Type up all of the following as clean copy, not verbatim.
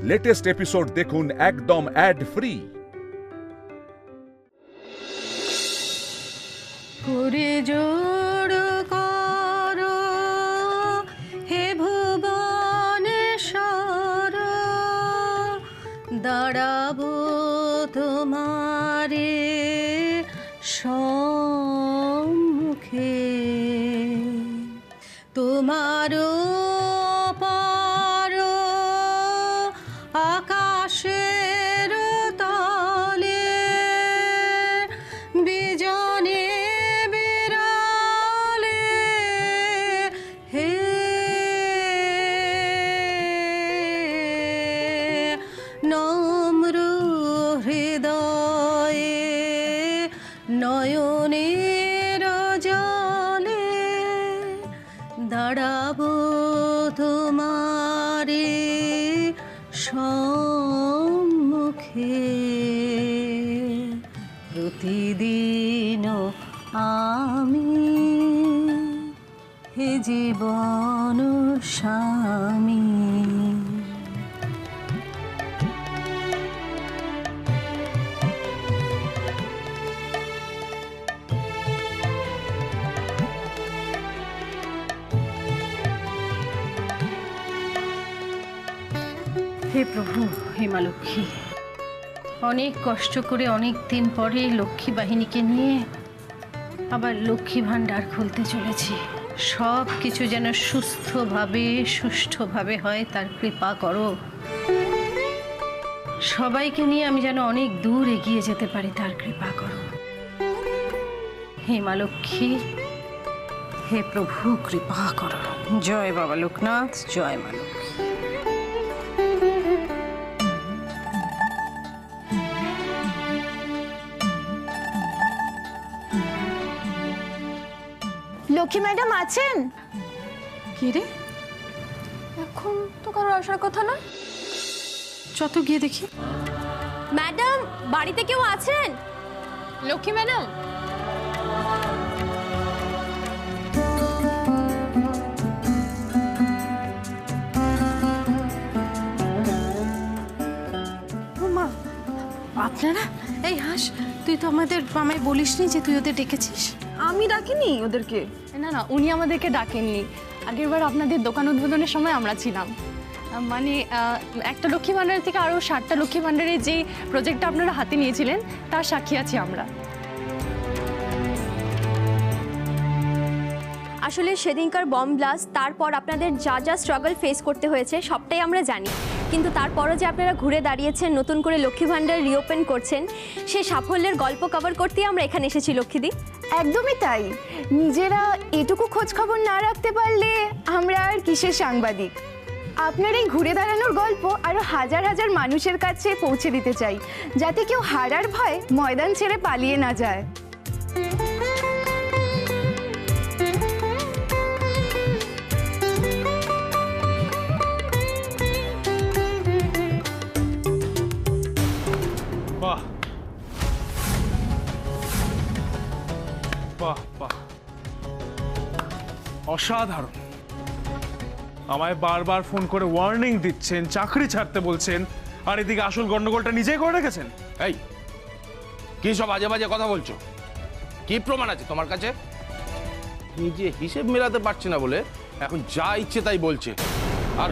Latest episode দেখুন একদম add free. করে জোড় করো হে ভুবনেশ্বর, দাঁড়াবো তোমারে সম্মুখে, তোমারও পার আকাশের তলে বিজনে বিরালে হে নম্র হৃদয়ে নয়নের জলে দাঁড়াবো তোমারে সম্মুখে, প্রতিদিন আমি হে জীবন স্বামী। হে প্রভু, হে মা লক্ষ্মী, অনেক কষ্ট করে অনেক দিন পরে লক্ষ্মী বাহিনীকে নিয়ে আবার লক্ষ্মী ভাণ্ডার খুলতে চলেছি। সব কিছু যেন সুস্থভাবে সুষ্ঠুভাবে হয় তার কৃপা করো। সবাইকে নিয়ে আমি যেন অনেক দূর এগিয়ে যেতে পারি তার কৃপা করো। হে মা লক্ষ্মী, হে প্রভু কৃপা করো। জয় বাবা লোকনাথ, জয় মা লক্ষ্মী। লক্ষ্মী ম্যাডাম আছেন? কি রে, এখন তো কারো আসার কথা না। যত গিয়ে দেখি। ম্যাডাম, বাড়িতে কেউ আছেন? লক্ষ্মী ম্যাডাম, মা, আপনারা? এই হাস, তুই তো আমায় বলিসনি যে তুই ওদের ডেকেছিস। আমি ডাকিনি ওদেরকে। না না, উনি আমাদেরকে ডাকেননি। আগেরবার আপনাদের দোকান উদ্বোধনের সময় আমরা ছিলাম। মানে একটা লক্ষ্মী ভাণ্ডার থেকে আরও 60টা লক্ষ্মী ভাণ্ডারের যে প্রজেক্টটা আপনারা হাতে নিয়েছিলেন তার সাক্ষী আছি আমরা। আসলে সেদিনকার বম ব্লাস্ট, তারপর আপনাদের যা যা স্ট্রাগল ফেস করতে হয়েছে সবটাই আমরা জানি, কিন্তু তারপরও যে আপনারা ঘুরে দাঁড়িয়েছেন, নতুন করে লক্ষ্মী ভাণ্ডার রিওপেন করছেন, সেই সাফল্যের গল্প কভার করতেই আমরা এখানে এসেছি লক্ষ্মীদি। একদমই তাই। নিজেরা এটুকু খোঁজ খবর না রাখতে পারলে আমরা আর কিসের সাংবাদিক। আপনার এই ঘুরে দাঁড়ানোর গল্প আরো হাজার হাজার মানুষের কাছে পৌঁছে দিতে চাই, যাতে কেউ হারার ভয় ময়দান ছেড়ে পালিয়ে না যায়। বাহ বাহ বাহ, অসাধারণ। আমায় বারবার ফোন করে ওয়ার্নিং দিচ্ছেন, চাকরি ছাড়তে বলছেন, আর এদিকে আসল গন্ডগোলটা নিজেই করে রেখেছেন। এই কি সব আজে বাজে কথা বলছো? কি প্রমাণ আছে তোমার কাছে? নিজে হিসেব মেলাতে পারছি না বলে এখন যা ইচ্ছে তাই বলছে। আর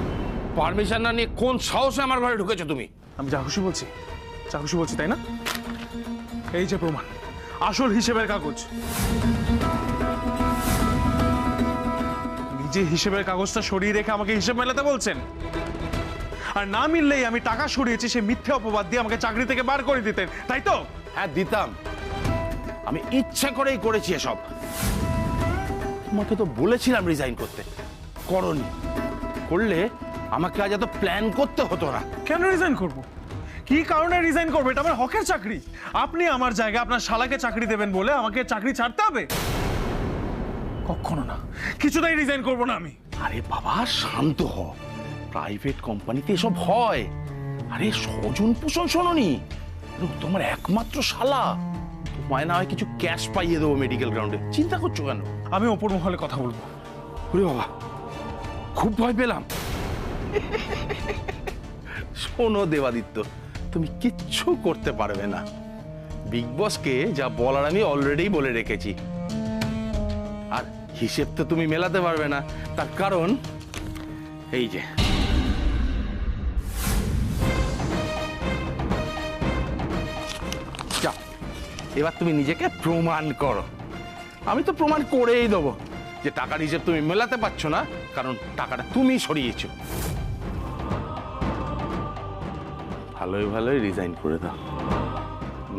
পারমিশন না নিয়ে কোন সাহসে আমার ঘরে ঢুকেছো তুমি? আমি যা খুশি বলছি, যা খুশি বলছি, তাই না? এই যে প্রমাণ, আসল হিসেবের কাগজ। নিজে হিসেবের কাগজটা সরিয়ে রেখে আমাকে হিসেব মেলাতে বলছেন, আর না মিললেই আমি টাকা সরিয়েছি সে মিথ্যে অপবাদ দিয়ে আমাকে চাকরি থেকে বার করে দিতেন, তাই তো? হ্যাঁ দিতাম, আমি ইচ্ছা করেই করেছি এসব। তোমাকে তো বলেছিলাম রিজাইন করতে, করনি। করলে আমাকে আজ এত প্ল্যান করতে হতো না। কেন রিজাইন করব? কি কারণে রিজাইন করবে? এটা আমার হকের চাকরি। আপনি আমার জায়গায় আপনার শালাকে চাকরি দেবেন বলে আমাকে চাকরি ছাড়তে হবে? কখনো না, কিছুতেই রিজাইন করব না আমি। আরে বাবা শান্ত হ, প্রাইভেট কোম্পানিতে এসব হয়। আরে স্বজন পোষণ শোনোনি, তোমার একমাত্র শালা, তোমায় না হয় কিছু ক্যাশ পাইয়ে দেবো মেডিকেল গ্রাউন্ডে, চিন্তা করছো কেন? আমি ওপর মহলে কথা বলবো। ওরে বাবা, খুব ভয় পেলাম। শোনো দেবাদিত্য, তুমি কিচ্ছু করতে পারবে না। বিগ বসকে যা বলার আমি অলরেডি বলে রেখেছি। আর হিসেব তো তুমি মেলাতে পারবে না, তার কারণ এই যে যাও, এবার তুমি নিজেকে প্রমাণ করো। আমি তো প্রমাণ করেই দেবো যে টাকার হিসেব তুমি মেলাতে পারছো না, কারণ টাকাটা তুমি সরিয়েছো। ভালোই ভালোই রিজাইন করে দাও,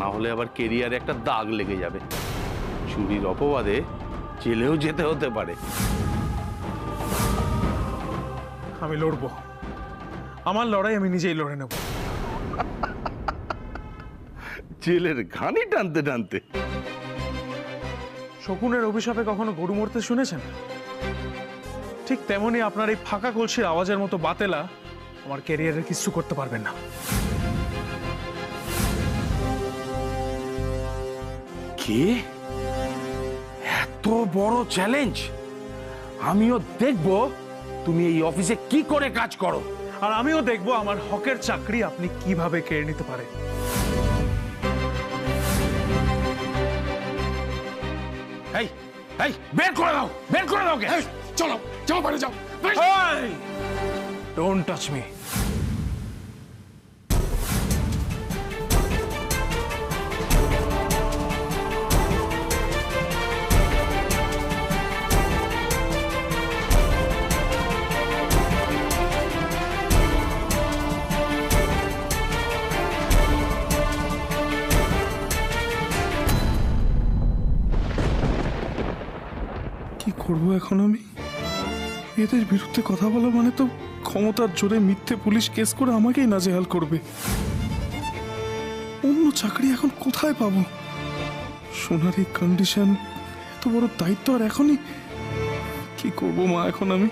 না হলে আবার কেরিয়ারে একটা দাগ লেগে যাবে। চুরির অপবাদে জেলেও যেতে হতে পারে। আমি লড়বো, আমার লড়াই আমি নিজেই লড়ে নেব। জেলের ঘানি টানতে টানতে। শকুনের অভিশাপে কখনো গরু মরতে শুনেছেন? ঠিক তেমনি আপনার এই ফাঁকা কলসির আওয়াজের মতো বাতেলা আমার ক্যারিয়ারের কিছু করতে পারবেন না। কি এত বড় চ্যালেঞ্জ? আমিও দেখব তুমি এই অফিসে কি করে কাজ করো, আর আমিও দেখবো আমার হকের চাকরি আপনি কিভাবে কেড়ে নিতে পারেন। এই এই বের করে দাও, বের করে দাও কে। চলো যাও, বাড়ি যাও। Don't touch me. কি করবো এখন আমি? এদের বিরুদ্ধে কথা বলা মানে তো ক্ষমতার জোরে মিথ্যে পুলিশ কেস করে আমাকেই নাজেহাল করবে। অন্য চাকরি এখন কোথায় পাবো? সোনার এই কন্ডিশন, এত বড় দায়িত্ব, আর এখনই কি করবো মা এখন আমি?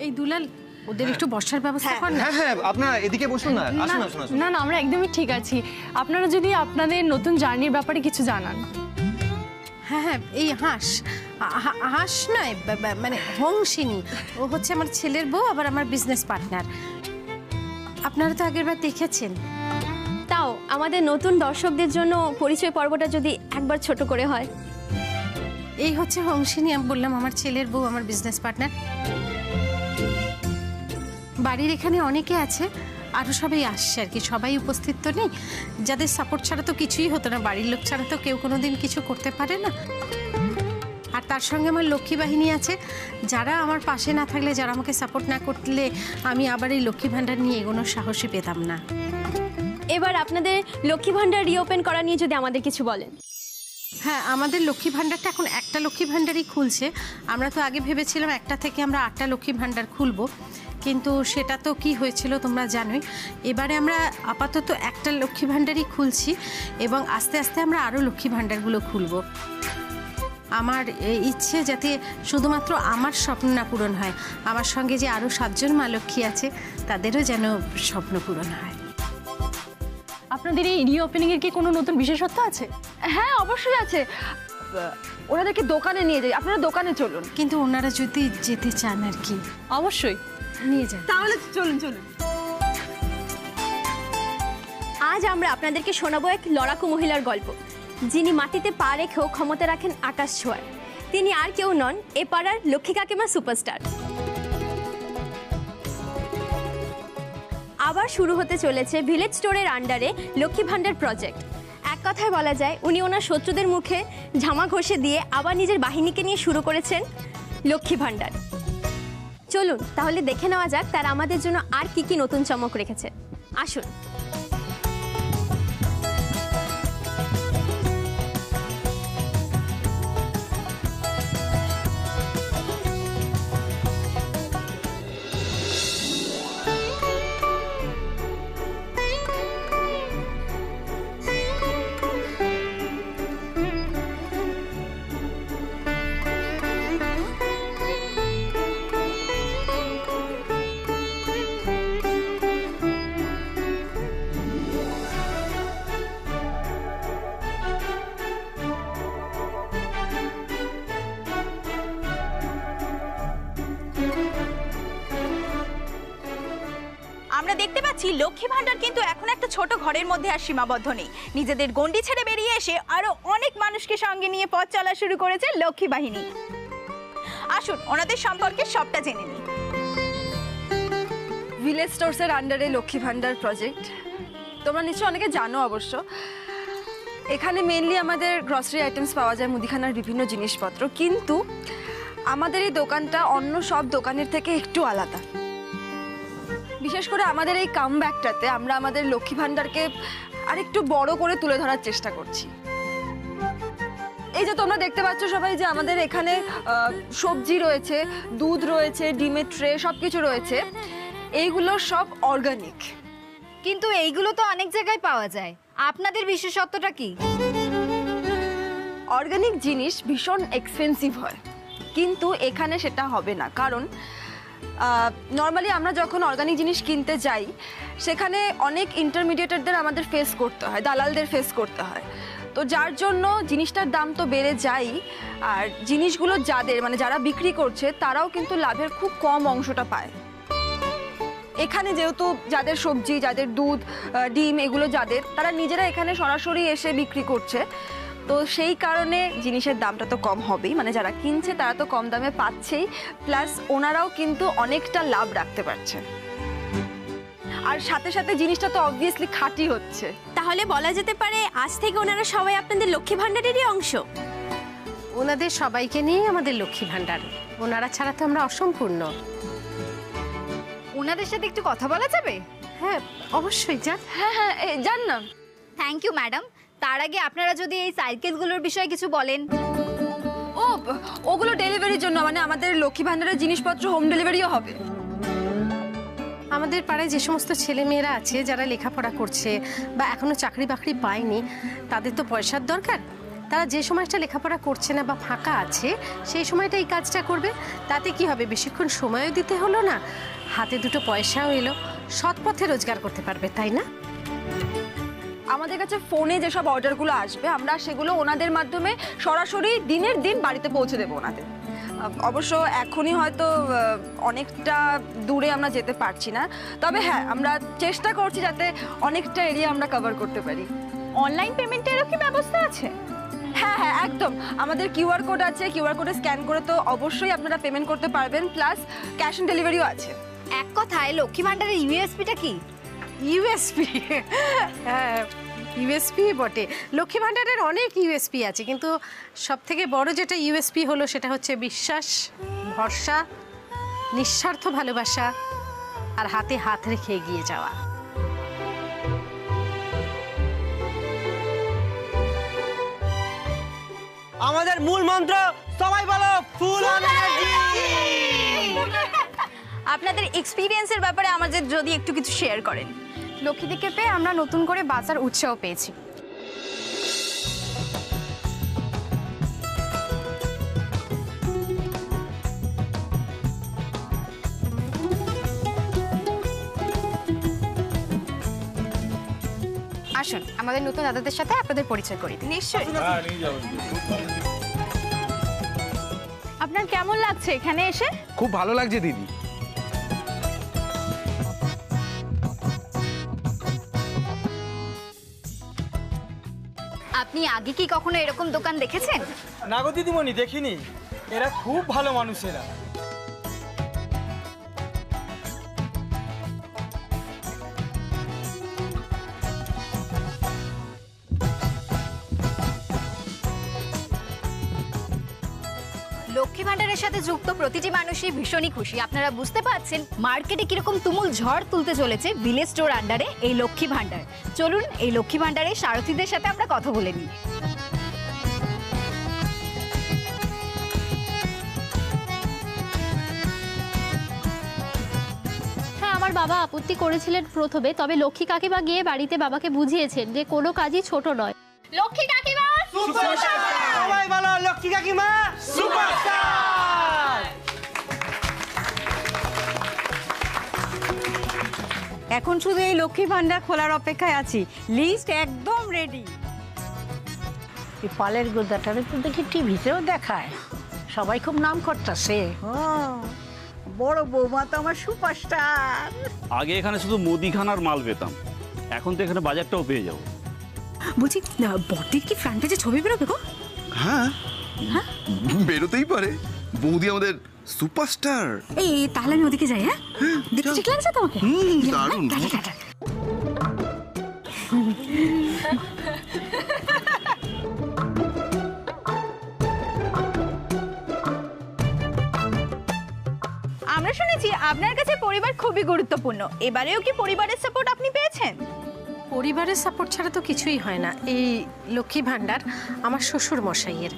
এই দুলাল, ওদের একটু বসার ব্যবস্থা কর না। হ্যাঁ হ্যাঁ, আপনারা এদিকে বসুন না। আসুন না আসুন আসুন। না, আমরা একদমই ঠিক আছি। আপনারা যদি আপনাদের নতুন জার্নির ব্যাপারে কিছু জানান। হ্যাঁ হ্যাঁ, এই হাঁস নয়, মানে হংসিনী, ও হচ্ছে আমার ছেলের বউ, আবার আমার বিজনেস পার্টনার। আপনারা তো আগের বার দেখেছেন। তাও আমাদের নতুন দর্শকদের জন্য পরিচয় পর্বটা যদি একবার ছোট করে হয়। এই হচ্ছে হংসিনী, আমি বললাম আমার ছেলের বউ, আমার বিজনেস পার্টনার। বাড়ির এখানে অনেকে আছে, আরও সবাই আসছে আর কি, সবাই উপস্থিত তো নেই। যাদের সাপোর্ট ছাড়া তো কিছুই হতো না, বাড়ির লোক ছাড়া তো কেউ কোনোদিন কিছু করতে পারে না। আর তার সঙ্গে আমার লক্ষ্মী বাহিনী আছে, যারা আমার পাশে না থাকলে, যারা আমাকে সাপোর্ট না করলে, আমি আবার এই লক্ষ্মী ভাণ্ডার নিয়ে এগোনোর সাহসই পেতাম না। এবার আপনাদের লক্ষ্মী ভাণ্ডার রিওপেন করা নিয়ে যদি আমাদের কিছু বলেন। হ্যাঁ, আমাদের লক্ষ্মী ভাণ্ডারটা এখন একটা লক্ষ্মী ভাণ্ডারই খুলছে। আমরা তো আগে ভেবেছিলাম একটা থেকে আমরা 8টা লক্ষ্মী ভাণ্ডার খুলবো, কিন্তু সেটা তো কি হয়েছিল তোমরা জানোই। এবারে আমরা আপাতত একটা লক্ষ্মী ভাণ্ডারই খুলছি, এবং আস্তে আস্তে আমরা আরও লক্ষ্মী ভাণ্ডারগুলো খুলব। আমার ইচ্ছে যাতে শুধুমাত্র আমার স্বপ্ন না পূরণ হয়, আমার সঙ্গে যে আরও 7 জন মা লক্ষ্মী আছে তাদেরও যেন স্বপ্ন পূরণ হয়। আপনাদের এই রিওপেনিং এর কি কোনো নতুন বিশেষত্ব আছে? হ্যাঁ অবশ্যই আছে, ওনাদেরকে দোকানে নিয়ে যাই, আপনারা দোকানে চলুন। কিন্তু ওনারা যদি যেতে চান আর কি। অবশ্যই নিয়ে যান। তাহলে চলুন চলুন। আজ আমরা আপনাদেরকে শোনাবো এক লড়াকু মহিলার গল্প, যিনি মাটিতে পা রেখেও ক্ষমতা রাখেন আকাশ ছোঁয়ার। তিনি আর কেউ নন, এ পাড়ার লক্ষ্মী কাকিমা সুপারস্টার। আবার শুরু হতে চলেছে ভিলেজ স্টোরের আন্ডারে লক্ষ্মী ভাণ্ডার প্রজেক্ট। এক কথায় বলা যায় উনি ওনার শত্রুদের মুখে ঝামা ঘষে দিয়ে আবার নিজের বাহিনীকে নিয়ে শুরু করেছেন লক্ষ্মী ভাণ্ডার। চলুন তাহলে দেখে নেওয়া যাক তারা আমাদের জন্য আর কি কি নতুন চমক রেখেছে। আসুন। বলছি লক্ষ্মী ভান্ডার কিন্তু এখন একটা ছোট ঘরের মধ্যে আর সীমাবদ্ধ নেই। নিজেদের গণ্ডি ছেড়ে বেরিয়ে এসে আরো অনেক মানুষকে সঙ্গে নিয়ে পথ চলা শুরু করেছে লক্ষ্মী বাহিনী। আসুন ওনাদের সম্পর্কে সবটা জেনে নিই। ভিলেজ স্টোরসের আন্ডারে লক্ষ্মী ভান্ডার প্রজেক্ট, তোমরা নিশ্চয়ই অনেকে জানো অবশ্য। এখানে মেনলি আমাদের গ্রসারি আইটেমস পাওয়া যায়, মুদিখানার বিভিন্ন জিনিসপত্র, কিন্তু আমাদের এই দোকানটা অন্য সব দোকানের থেকে একটু আলাদা। বিশেষ করে আমাদের এই কামব্যাকটাতে আমরা আমাদের লক্ষ্মী ভান্ডারকে আরেকটু বড় করে তুলে ধরার চেষ্টা করছি। এই যে তোমরা দেখতে পাচ্ছ সবাই যে আমাদের এখানে সবজি রয়েছে, দুধ রয়েছে, ডিমের ট্রে, সব কিছু রয়েছে, এইগুলো সব অর্গানিক। কিন্তু এইগুলো তো অনেক জায়গায় পাওয়া যায়, আপনাদের বিশেষত্বটা কি? অর্গানিক জিনিস ভীষণ এক্সপেন্সিভ হয়, কিন্তু এখানে সেটা হবে না। কারণ নর্মালি আমরা যখন অর্গানিক জিনিস কিনতে যাই সেখানে অনেক ইন্টারমিডিয়েটারদের আমাদের ফেস করতে হয়, দালালদের ফেস করতে হয়। তো যার জন্য জিনিসটার দাম তো বেড়ে যায়, আর জিনিসগুলো যাদের মানে যারা বিক্রি করছে তারাও কিন্তু লাভের খুব কম অংশটা পায়। এখানে যেহেতু যাদের সবজি, যাদের দুধ, ডিম এগুলো যাদের, তারা নিজেরা এখানে সরাসরি এসে বিক্রি করছে, তো সেই কারণে জিনিসের দামটা তো কম হবেই। মানে যারা কিনছে তারা তো কম দামে পাচ্ছেই, প্লাস ওনারাও কিন্তু অনেকটা লাভ রাখতে পারছে। আর সাথে সাথে জিনিসটা তো অবভিয়াসলি খাঁটি হচ্ছে। তাহলে বলা যেতে পারে আজ থেকে ওনারা সবাই আপনাদের লক্ষ্মী ভান্ডারেরই অংশ। ওনাদের সবাইকে নিয়ে আমাদের লক্ষ্মী ভান্ডার, ওনারা ছাড়া তো আমরা অসম্পূর্ণ। ওনাদের সাথে একটু কথা বলা যাবে? হ্যাঁ অবশ্যই, যান। হ্যাঁ হ্যাঁ যান না। Thank you madam. তার আগে আপনারা যদি এই সাইকেলগুলোর বিষয়ে কিছু বলেন। ওগুলো ডেলিভারির জন্য, মানে আমাদের লক্ষ্মী ভান্ডারের জিনিসপত্র হোম ডেলিভারিও হবে। আমাদের পাড়ায় যে সমস্ত ছেলেমেয়েরা আছে যারা লেখাপড়া করছে বা এখনো চাকরি বাকরি পায়নি, তাদের তো পয়সার দরকার। তারা যে সময়টা লেখাপড়া করছে না বা ফাঁকা আছে সেই সময়টা এই কাজটা করবে। তাতে কি হবে, বেশিক্ষণ সময়ও দিতে হলো না, হাতে দুটো পয়সাও এলো, সৎ পথে রোজগার করতে পারবে, তাই না? আমাদের কাছে ফোনে যেসব অর্ডারগুলো আসবে আমরা সেগুলো ওনাদের মাধ্যমে সরাসরি দিনের দিন বাড়িতে পৌঁছে দেবো ওনাদের। অবশ্য এখনই হয়তো অনেকটা দূরে আমরা যেতে পারছি না, তবে হ্যাঁ আমরা চেষ্টা করছি যাতে অনেকটা এরিয়া আমরা কভার করতে পারি। অনলাইন পেমেন্টেরও কি ব্যবস্থা আছে? হ্যাঁ হ্যাঁ একদম, আমাদের কিউআর কোড আছে, কিউআর কোডে স্ক্যান করে তো অবশ্যই আপনারা পেমেন্ট করতে পারবেন, প্লাস ক্যাশ অন ডেলিভারিও আছে। এক কথায় লক্ষ্মী ভান্ডারের ইউএসপিটা কি? ইউএসপি? হ্যাঁ ইউএসপি বটে। লক্ষ্মী ভান্ডারের অনেক ইউএসপি আছে, কিন্তু সব থেকে বড় যেটা ইউএসপি হলো সেটা হচ্ছে বিশ্বাস, ভরসা, নিঃস্বার্থ ভালোবাসা আর হাতে হাত রেখে এগিয়ে যাওয়া। আমাদের মূল মন্ত্র সবাই বলো ফুল অন এনার্জি। আপনাদের এক্সপিরিয়েন্সের ব্যাপারে আমাদের যদি একটু কিছু শেয়ার করেন। লক্ষ্মীদিকে পেয়ে আমরা নতুন করে বাঁচার উৎসাহ পেয়েছি। আসুন আমাদের নতুন দাদাদের সাথে আপনাদের পরিচয় করি দিই। নিশ্চয়ই। আপনার কেমন লাগছে এখানে এসে? খুব ভালো লাগছে দিদি। আপনি আগে কি কখনো এরকম দোকান দেখেছেন? না গো দিদিমণি, দেখিনি। এরা খুব ভালো মানুষেরা। লক্ষ্মী ভান্ডারের সাথে যুক্ত প্রতিটি মানুষই ভীষণই খুশি। আপনারা বুঝতে পারছেন মার্কেটে কিরকম তুমুল ঝড় তুলতে চলেছে ভিলেজ স্টোর আন্ডারে এই লক্ষ্মী ভান্ডার। চলুন এই লক্ষ্মী ভান্ডারের সারথীদের সাথে আমরা কথা বলে নিই। হ্যাঁ, আমার বাবা আপত্তি করেছিলেন প্রথমে, তবে লক্ষ্মী কাকিমা গিয়ে বাড়িতে বাবাকে বুঝিয়েছেন যে কোনো কাজই ছোট নয়। লক্ষ্মী কাকিমা সবাই বলো লক্ষ্মী কাকিমা সুপারস্টার। এখন শুধু এই লক্ষ্মী ভান্ডার খোলার অপেক্ষায় আছি, লিস্ট একদম রেডি। এই পালের গোদাটারে তো দেখি টিভিতেও দেখায়, সবাই খুব নাম করতেছে। বড় বৌমা তো আমার সুপারস্টার। আগে এখানে শুধু মুদিখানার মাল পেতাম, এখন তো এখানে বাজারটাও পেয়ে যাবো। বলছি বটির কি ফ্রন্ট পেজে ছবি বেরোবে গো? হ্যাঁ বেরোতেই পারে, বৌদি আমাদের সুপারস্টার। এই তাহলে আমি ওদিকে যাই। হ্যাঁ দেখতে ঠিক লাগছে তোমাকে? দারুণ। আমরা শুনেছি আপনার কাছে পরিবার খুবই গুরুত্বপূর্ণ, এবারেও কি পরিবারের সাপোর্ট আপনি পেয়েছেন? পরিবারের সাপোর্ট ছাড়া তো কিছুই হয় না। এই লক্ষ্মী ভাণ্ডার আমার শ্বশুর মশাইয়ের,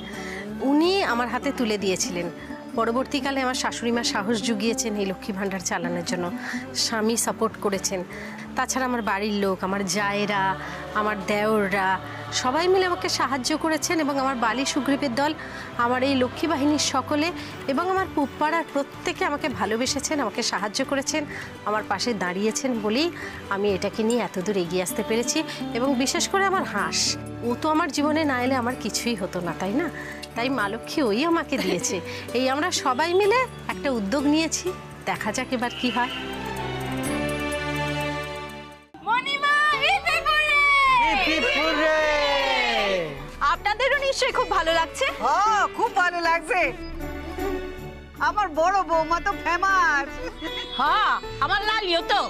উনি আমার হাতে তুলে দিয়েছিলেন। পরবর্তীকালে আমার শাশুড়ি মা সাহস জুগিয়েছেন এই লক্ষ্মী ভাণ্ডার চালানোর জন্য, স্বামী সাপোর্ট করেছেন। তাছাড়া আমার বাড়ির লোক, আমার জায়েরা, আমার দেওররা সবাই মিলে আমাকে সাহায্য করেছেন এবং আমার বালি সুগ্রীবের দল, আমার এই লক্ষ্মী বাহিনীর সকলে এবং আমার পুপ্পাড়ার প্রত্যেকে আমাকে ভালোবেসেছেন, আমাকে সাহায্য করেছেন, আমার পাশে দাঁড়িয়েছেন বলেই আমি এটাকে নিয়ে এতদূর এগিয়ে আসতে পেরেছি। এবং বিশেষ করে আমার হাঁস, ও তো আমার জীবনে না এলে আমার কিছুই হতো না, তাই না? তাই মা লক্ষ্মী ওই আমাকে দিয়েছে। এই আমরা সবাই মিলে একটা উদ্যোগ নিয়েছি, দেখা যাক এবার কি হয়। আপনাদেরও নিশ্চয়ই খুব ভালো লাগছে। হ্যাঁ খুব ভালো লাগছে, আমার বড় বৌমা তো ফেমাস। হ্যাঁ আমার লালিও তো।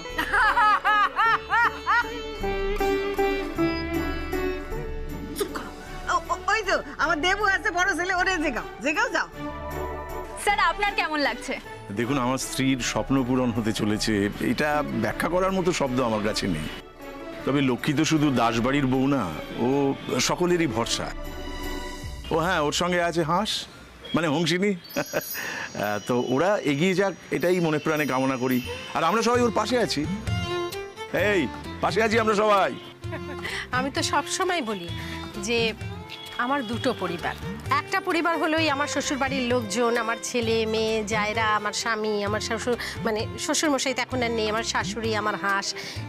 ওই তো আমার দেবু আছে বড় ছেলে, ওরে জেগাও যাও। স্যার আপনার কেমন লাগছে? দেখুন, আমার স্ত্রীর স্বপ্ন পূরণ হতে চলেছে, এটা ব্যাখ্যা করার মতো শব্দ আমার কাছে নেই। তবে লক্ষ্মী তো শুধু দাসবাড়ির বউ না, ও সকলেরই ভরসা। ও হ্যাঁ, ওর সঙ্গে আছে হাঁস, মানে হংসিনী। তো ওরা এগিয়ে যাক, এটাই মনে প্রাণে কামনা করি। আর আমরা সবাই ওর পাশে আছি, এই পাশে আছি আমরা সবাই। আমি তো সব সময় বলি যে আমার দুটো পরিবার, একটা পরিবার হলো এই আমার শ্বশুরবাড়ির লোকজন, আমার ছেলে মেয়ে জায়রা, আমার স্বামী, আমার শ্বশুর মানে শ্বশুরমশাই তো এখন আর নেই, আমার শাশুড়ি, আমার হাঁস,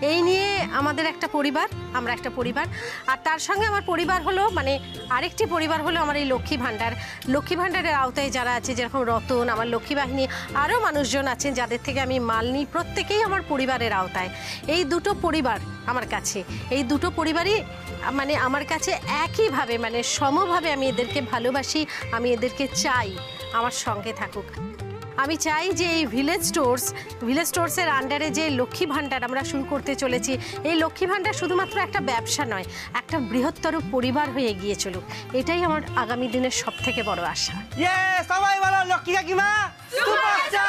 এই নিয়ে আমাদের একটা পরিবার, আমরা একটা পরিবার। আর তার সঙ্গে আমার পরিবার হলো মানে আরেকটি পরিবার হলো আমার এই লক্ষ্মী ভাণ্ডার। লক্ষ্মী ভাণ্ডারের আওতায় যারা আছে, যেরকম রতন, আমার লক্ষ্মী বাহিনী, আরও মানুষজন আছেন যাদের থেকে আমি মাল নিই, প্রত্যেকেই আমার পরিবারের আওতায়। এই দুটো পরিবার আমার কাছে, এই দুটো পরিবারই মানে আমার কাছে একইভাবে মানে সমভাবে আমি এদেরকে ভালোবাসি, আমি এদেরকে চাই আমার সঙ্গে থাকুক। আমি চাই যে এই ভিলেজ স্টোরসের আন্ডারে যে লক্ষ্মী ভাণ্ডার আমরা শুরু করতে চলেছি, এই লক্ষ্মী ভাণ্ডার শুধুমাত্র একটা ব্যবসা নয়, একটা বৃহত্তর পরিবার হয়ে এগিয়ে চলুক, এটাই আমার আগামী দিনের সব থেকে বড় আশা। সবাই বলো লক্ষ্মী কাকিমা সুপারস্টার,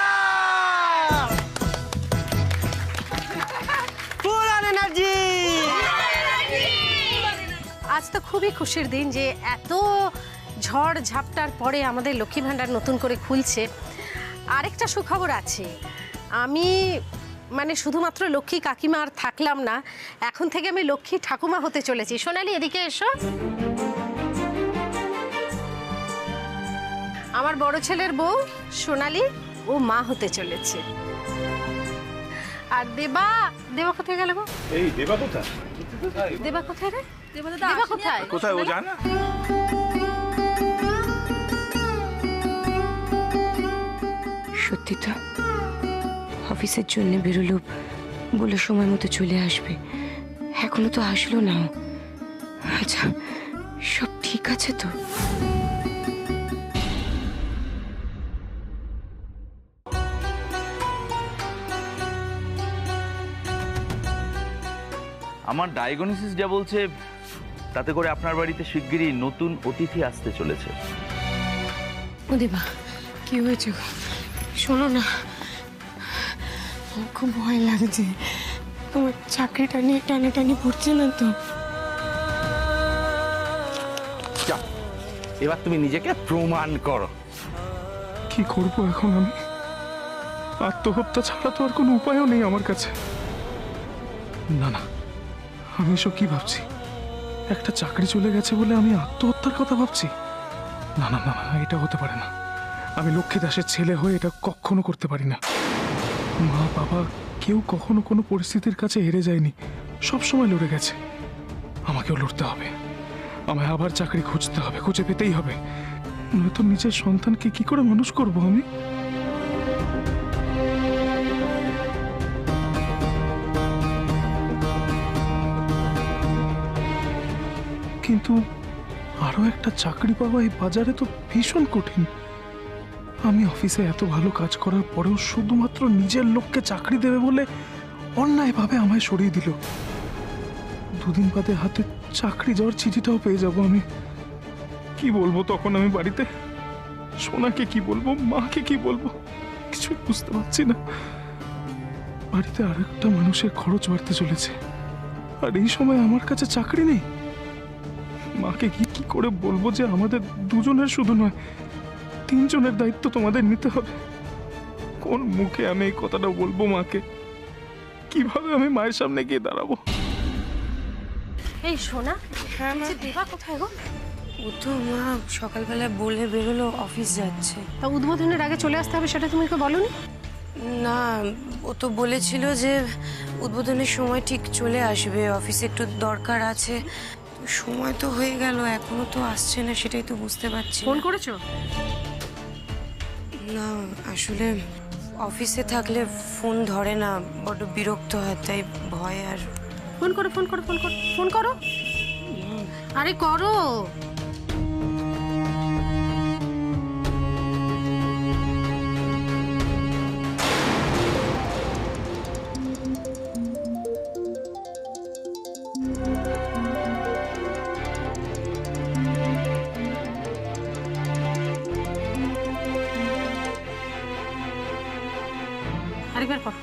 ফুল অন এনার্জি। আজ তো খুবই খুশির দিন যে এত ঝড় ঝাপটার পরে আমাদের লক্ষ্মী ভাণ্ডার নতুন করে খুলছে। আরেকটা সুখবর আছে, আমি মানে শুধুমাত্র লক্ষ্মী কাকিমা আর থাকলাম না, এখন থেকে আমি লক্ষ্মী ঠাকুমা হতে চলেছি। সোনালি এদিকে এসো। আমার বড় ছেলের বউ সোনালি, ও মা হতে চলেছে। আর দেবা কোথায় গেল গো? এই দেবা কোথায়? দেবা কোথায় রে? দেবা কোথায়? কোথায় ও জানা? সত্যি তো অফিসের জন্য বেরোলো, বলে সময় মতো চলে আসবে, এখনো তো আসলো না। আচ্ছা সব ঠিক আছে তো? আমার ডায়াগনোসিস যা বলছে তাতে করে আপনার বাড়িতে শিগগিরই নতুন অতিথি আসতে চলেছে। ও দেবা, কি হয়েছে? শোনো না, খুব ভয় লাগছে, তোমার চাকরিটা নিয়ে টানাটানি পড়ছে না তো? এবার তুমি নিজেকে প্রমাণ করো। কি করবো এখন আমি? আত্মহত্যা ছাড়া তো আর কোনো উপায়ও নেই আমার কাছে। না না, আমি এসব কি ভাবছি? একটা চাকরি চলে গেছে বলে আমি আত্মহত্যার কথা ভাবছি? না না না না, এটা হতে পারে না। আমি লক্ষ্মী দাসের ছেলে হয়ে এটা কখনো করতে পারি না। মা বাবা কেউ কখনো কোনো পরিস্থিতির কাছে হেরে যায়নি, সব সময় লড়ে গেছে। আমাকেও লড়তে হবে, আমায় আবার চাকরি খুঁজতে হবে, খুঁজে পেতেই হবে, নয়তো নিজের সন্তানকে কি করে মানুষ করবো আমি? কিন্তু আরো একটা চাকরি পাওয়া এই বাজারে তো ভীষণ কঠিন। আমি অফিসে এত ভালো কাজ করার পরেও শুধুমাত্র নিজের লোককে চাকরি দেবে বলে অন্যায়ভাবে আমায় সরিয়ে দিল। দুদিন বাদে হাতে চাকরি যাওয়ার চিঠিটাও পেয়ে যাব আমি। কি বলবো তখন আমি বাড়িতে? সোনাকে কি বলবো, মাকে কি বলবো, কিছুই বুঝতে পারছি না। বাড়িতে আরেকটা মানুষের খরচ বাড়তে চলেছে, আর এই সময় আমার কাছে চাকরি নেই। মাকে কি করে বলবো যে আমাদের দুজনের শুধু নয়, তিনজনের দায়িত্ব তোমাদের নিতে হবে? কোন মুখে আমি এই কথাটা বলবো মাকে? কিভাবে আমি মায়ের সামনে গিয়ে দাঁড়াবো? এই সোনা, দেবা কোথায় গো? ও তো মা সকালবেলা বলে বেরোলো অফিস যাচ্ছে। তা উদ্বোধনের আগে চলে আসতে হবে, সেটা তুমি ওকে বলোনি? না, ও তো বলেছিল যে উদ্বোধনের সময় ঠিক চলে আসবে, অফিসে একটু দরকার আছে। সময় তো হয়ে গেল, এখনো তো আসছে না, সেটাই তো বুঝতে পারছি। ফোন করেছো? না, আসলে অফিসে থাকলে ফোন ধরে না, বড্ড বিরক্ত হয়, তাই ভয়। আর ফোন করো, ফোন করো, ফোন করো, ফোন করো, আরে করো। আরেকবার কর।